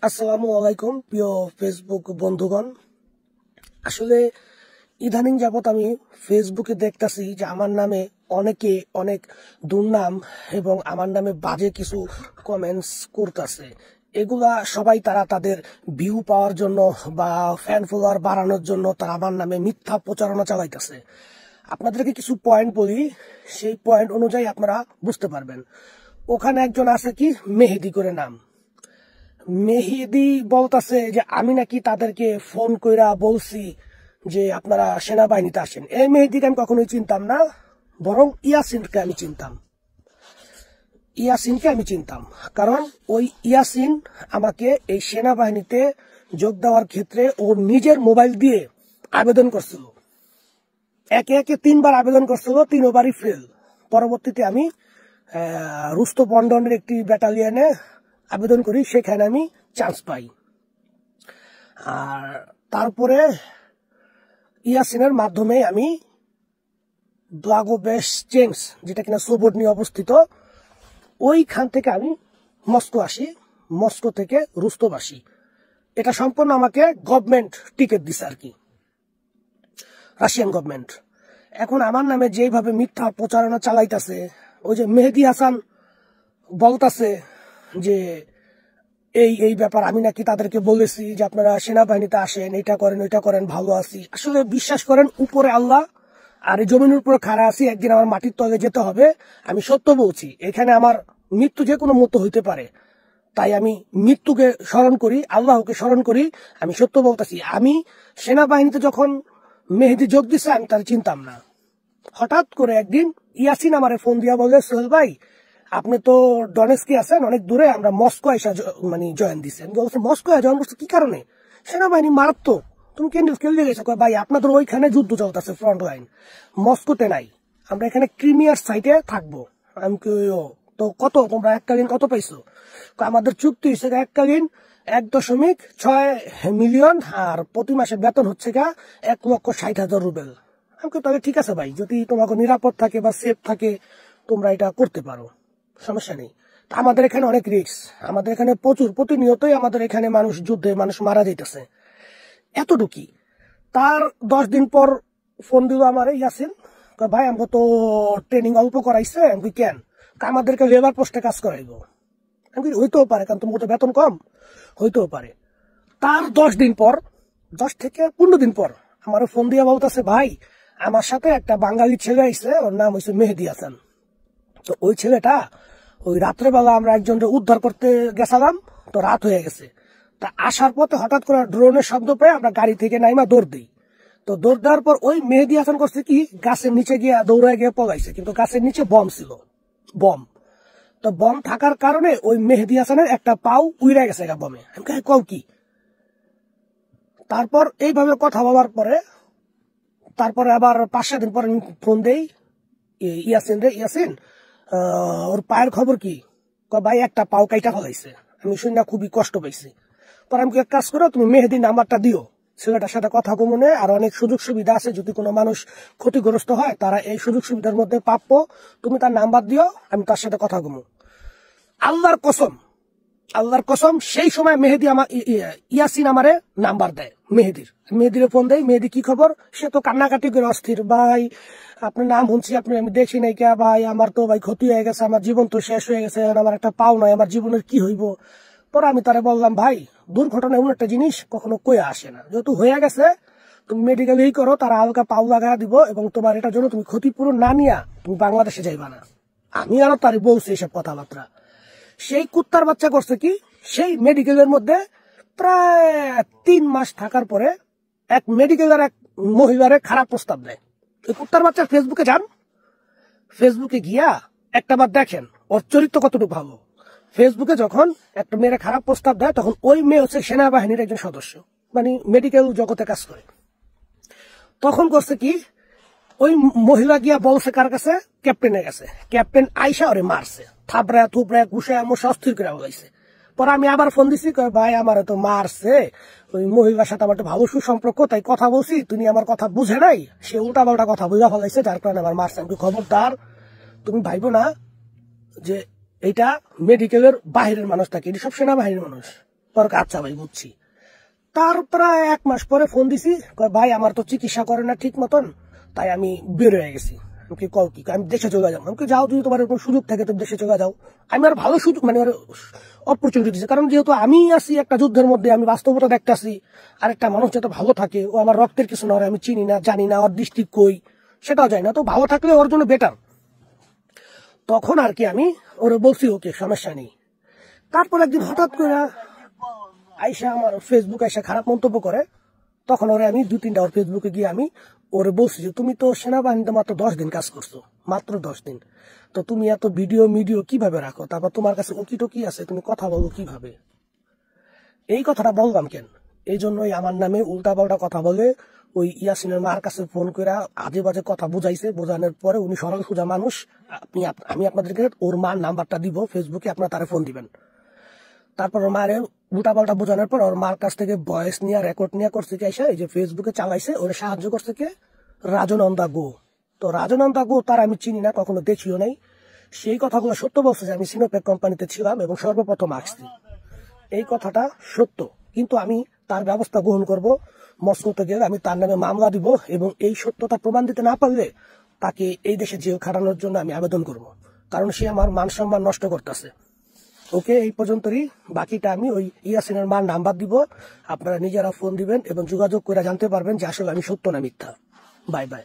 আসসালামু আলাইকুম প্রিয় ফেসবুক বন্ধুগণ। আসলে ইদানিং যাবত আমি ফেসবুকে দেখতাছি যে আমার নামে অনেকে অনেক দুর্নাম এবং আমার নামে বাজে কিছু কমেন্টস করতেছে। এগুলা সবাই তারা তাদের ভিউ পাওয়ার জন্য বা ফ্যান ফলোয়ার বাড়ানোর জন্য তারা আমার নামে মিথ্যা প্রচারণা চালাইতেছে। আপনাদেরকে কিছু পয়েন্ট বলি, সেই পয়েন্ট অনুযায়ী আপনারা বুঝতে পারবেন। ওখানে একজন আছে কি মেহেদি করে নাম, মেহেদি বলতেছে যে আমি নাকি তাদেরকে ফোন কইরা বলছি যে আপনারা সেনাবাহিনীতে আসেন। এই মেহেদিকে আমি কখনোই চিনতাম না, বরং ইয়াসিনকে আমি চিনতাম। কারণ ওই ইয়াসিন আমাকে এই সেনাবাহিনীতে যোগ দেওয়ার ক্ষেত্রে ওর নিজের মোবাইল দিয়ে আবেদন করছিল। একে একে 3বার আবেদন করছিল, 3বারই ফেল। পরবর্তীতে আমি রুস্তপন্ডনের একটি ব্যাটালিয়নে আবেদন করি, সেখানে আমি চান্স পাই। আর তারপরে ইয়াসিনের মাধ্যমে আমি ব্লাগোবেশ চেঞ্জ, যেটা কিনা সোবর্নি অবস্থিত, ওইখান থেকে আমি মস্কো আসি, মস্কো থেকে রুস্তব আসি। এটা সম্পূর্ণ আমাকে গভর্নমেন্ট টিকিট দিছে আর কি, রাশিয়ান গভর্নমেন্ট। এখন আমার নামে যেভাবে মিথ্যা প্রচারণা চালাইতেছে, ওই যে মেহেদি হাসান বলতাছে যে এই ব্যাপার, আমি নাকি তাদেরকে বলেছি যে আপনারা সেনাবাহিনীতে আসেন, এটা করেন ওইটা করেন, ভালো আছি। আসলে বিশ্বাস করেন, উপরে আল্লাহ আর এই জমিনের উপরে খাড়া আছি, একদিন আমার মাটির তলে যেতে হবে। আমি সত্য বলছি, এখানে আমার মৃত্যু যে কোনো মতো হইতে পারে, তাই আমি মৃত্যুকে স্মরণ করি, আল্লাহকে স্মরণ করি। আমি সত্য বলতেছি, আমি সেনাবাহিনীতে যখন মেহেদি যোগ দিছে আমি তার চিনতাম না। হঠাৎ করে একদিন ইয়াসিন আমারে ফোন দিয়া বলে, সোহেল ভাই আপনি তো ডনেস্কি আছেন, অনেক দূরে, আমরা মস্কো এসে মানে জয়েন দিচ্ছি। আমি বলছি মস্কো জয়েন করছি কি কারণে? সেনাবাহিনী মারাত্মক, তুমি কেন্দ্রে গেছো? ভাই আপনাদের ওইখানে যুদ্ধ চলতেছে, ফ্রন্ট লাইন মস্কোতে নাই, আমরা এখানে ক্রিমিয়ার সাইটে থাকবো। আমি তো কত তোমরা এককালীন কত পাইছো? আমাদের চুক্তি হয়েছে এককালীন 1.6 মিলিয়ন, আর প্রতি মাসে বেতন হচ্ছে 1,60,000 রুবেল। আমি তাহলে ঠিক আছে ভাই, যদি তোমাকে নিরাপদ থাকে বা সেফ থাকে তোমরা এটা করতে পারো, সমস্যা নেই। আমাদের এখানে অনেক রিস্ক, আমাদের এখানে প্রচুর, প্রতিনিয়তই আমাদের এখানে মানুষ যুদ্ধে মানুষ মারা যাইতেছে, এতটুকি। তার 10 দিন পর ফোন দিল আমার ইয়াসিন, ভাই আমাকে তো ট্রেনিং অল্প করাইছে। আমি কেন? আমাদেরকে লেবার পোস্টে কাজ করাইবো। আমি হইতেও পারে, কারণ তোমাকে তো বেতন কম, হইতেও পারে। তার 10 দিন পর, 10 থেকে 15 দিন পর আমার ফোন দিয়ে বলতেছে, ভাই আমার সাথে একটা বাঙালি ছেলে আইছে, ওর নাম হয়েছে মেহেদি হাসান। তো ওই ছেলেটা ওই রাত্রেবেলা আমরা একজনকে উদ্ধার করতে গেছিলাম, তো রাত হয়ে গেছে। তা আসার পথে হঠাৎ করে ড্রোনের শব্দ পেয়ে আমরা গাড়ি থেকে নাইমা দৌড় দিই। তো দৌড় দেওয়ার পর ওই মেহেদি হাসান করছে কি, গাছের নিচে গিয়ে দৌড়ায় গিয়ে পলাইছে, কিন্তু গাছের নিচে বম ছিল, বম। তো বম থাকার কারণে ওই মেহেদি হাসানের একটা পাও উইরা গেছে বমে। আমি কও কি? তারপর এইভাবে কথা বলার পরে তারপরে আবার 5-7 দিন পর আমি ফোন দেই ইয়াসিন ওর পায়ের খবর কি? ভাই একটা পাও কাইটা ফলাইছে। আমি শুনে খুবই কষ্ট পাইছি। পর আমি এক কাজ করো, তুমি মেহেদির নাম্বারটা দিও, ছেলেটার সাথে কথা কমনে, আর অনেক সুযোগ সুবিধা আছে, যদি কোনো মানুষ ক্ষতিগ্রস্ত হয় তারা এই সুযোগ সুবিধার মধ্যে প্রাপ্য, তুমি তার নাম্বার দিও, আমি তার সাথে কথা কমো। আল্লাহর কসম সেই সময় মেহেদি আমার ইয়াসিন আমারে নাম্বার দেয়, মেহেদির ফোন দেয়, মেহেদি কি খবর? সে তো কান্নাকাটি করে অস্থির, ভাই আপনার নাম শুনছি, আমি দেখি নাই কে ভাই, আমার তো ভাই ক্ষতি হয়ে গেছে, আমার জীবন তো শেষ হয়ে গেছে, আমার একটা পাও নয়, আমার জীবনের কি হইব? পরে আমি তারে বললাম, ভাই দুর্ঘটনা এমন একটা জিনিস কখনো কয়ে আসে না, যেহেতু হয়ে গেছে তুমি মেডিকেল করো, তারা হালকা পাও লাগা দিব, এবং তোমার এটার জন্য তুমি ক্ষতিপূরণ না নিয়া তুমি বাংলাদেশে যাইবা না। আমি আরো তারে বলছি এসব কথাবার্তা। সেই কুত্তার বাচ্চা করছে কি, সেই মেডিকেলের মধ্যে প্রায় 3 মাস থাকার পরে এক মেডিকেলের এক মহিলারে খারাপ প্রস্তাব দেয়। ওই কুত্তার বাচ্চা ফেসবুকে যান, ফেসবুকে গিয়া একটা বার দেখেন ওর চরিত্র কতটুকু ভালো। ফেসবুকে যখন একটা মেয়েরা খারাপ প্রস্তাব দেয়, তখন ওই মেয়ে হচ্ছে সেনাবাহিনীর একজন সদস্য, মানে মেডিকেল জগতে কাজ করে। তখন করছে কি, ওই মহিলা গিয়া বলছে কার কাছে? ক্যাপ্টেনের কাছে। ক্যাপ্টেন আইসা ওরে মারছে, থাবড়ায় থুবড়ায় ঘুষায় আমার অস্থির করে বলাইছে। পরে আমি আবার ফোন দিছি, ভাই আমার তো মারছে, ওই মহিলার সাথে আমার ভালো সুসম্পর্ক, তাই কথা বলছি, তুমি আমার কথা বুঝে নাই, সে উল্টা পাল্টা কথা বুঝা ফেলাইছে, যার কারণে আমার মারছে। আমি খবরদার তুমি ভাইবো না যে এটা মেডিকেলের বাহিরের মানুষ থাকে, এটি সব সেনাবাহিনীর মানুষ। পরে আচ্ছা ভাই বুঝছি। তার প্রায় 1 মাস পরে ফোন দিছি, কয় ভাই আমার তো চিকিৎসা করে না ঠিক মতন, তাই আমি বের হয়ে গেছি। আমি কও কি, আমি দেশে চলে যাবো। আমি যাও, যদি তোমার কোনো সুযোগ থাকে তুমি দেশে চলে যাও। আমি আর ভালো সুযোগ মানে অপরচুনিটি দিচ্ছে, কারণ যেহেতু আমি আছি একটা যুদ্ধের মধ্যে, আমি বাস্তবতা দেখতেছি। আর একটা মানুষ যাতে ভালো থাকে, ও আমার রক্তের কিছু না, আমি চিনি না জানি না, ওর ডিস্ট্রিক্ট কই সেটাও জানি না, তো ভালো থাকলে ওর জন্য বেটার। তখন আর কি আমি ওরে বলছি ওকে সমস্যা নেই। তারপর একদিন হঠাৎ করে আইসা আমার ফেসবুক আইসা খারাপ মন্তব্য করে। তখন ওরে আমি 2-3টা ওর ফেসবুকে গিয়ে আমি ওরে বলছি যে তুমি তো সেনাবাহিনীতে মাত্র 10 দিন কাজ করছো, মাত্র 10 দিন, তো তুমি এত ভিডিও কিভাবে রাখো? তারপর তোমার কাছে উকি টকি আছে, তুমি কথা বলো কিভাবে? এই কথাটা বললাম কেন? এই জন্যই আমার নামে উল্টাপাল্টা কথা বলে ওই ইয়াসিনের মার কাছে ফোন করে আজে বাজে কথা বুঝাইছে। বোঝানোর পরে উনি সরল সোজা মানুষ। আমি আপনাদেরকে ওর মার নাম্বারটা দিব, ফেসবুকে আপনারা তারে ফোন দিবেন। তারপর ওর মারে উল্টাপাল্টা বোঝানোর পর ওর মার কাছ থেকে ভয়েস নিয়ে রেকর্ড নিয়ে করছে কি এসে এই যে ফেসবুকে চালাইছে, ওরা সাহায্য করছে কে? রাজনন্দা গো। তো রাজনন্দা গো তার আমি চিনি না, কখনো দেখিও নাই। সেই কথাগুলো সত্য বলছে যে আমি সিনোপেক কোম্পানিতে ছিলাম এবং সর্বপ্রথম আসছি, এই কথাটা সত্য। কিন্তু আমি তার ব্যবস্থা গ্রহণ করব। মস্কোতে গেলে আমি তার নামে মামলা দিব এবং এই সত্যতা প্রমাণ দিতে না পারলে তাকে এই দেশে জেল খাটানোর জন্য আমি আবেদন করব, কারণ সে আমার মান সম্মান নষ্ট করতেছে। ওকে, এই পর্যন্তই। বাকিটা আমি ওই ইয়াসিনের মার নাম্বার দিব, আপনারা নিজেরা ফোন দিবেন এবং যোগাযোগ করে জানতে পারবেন যে আসলে আমি সত্য না মিথ্যা। Bye bye.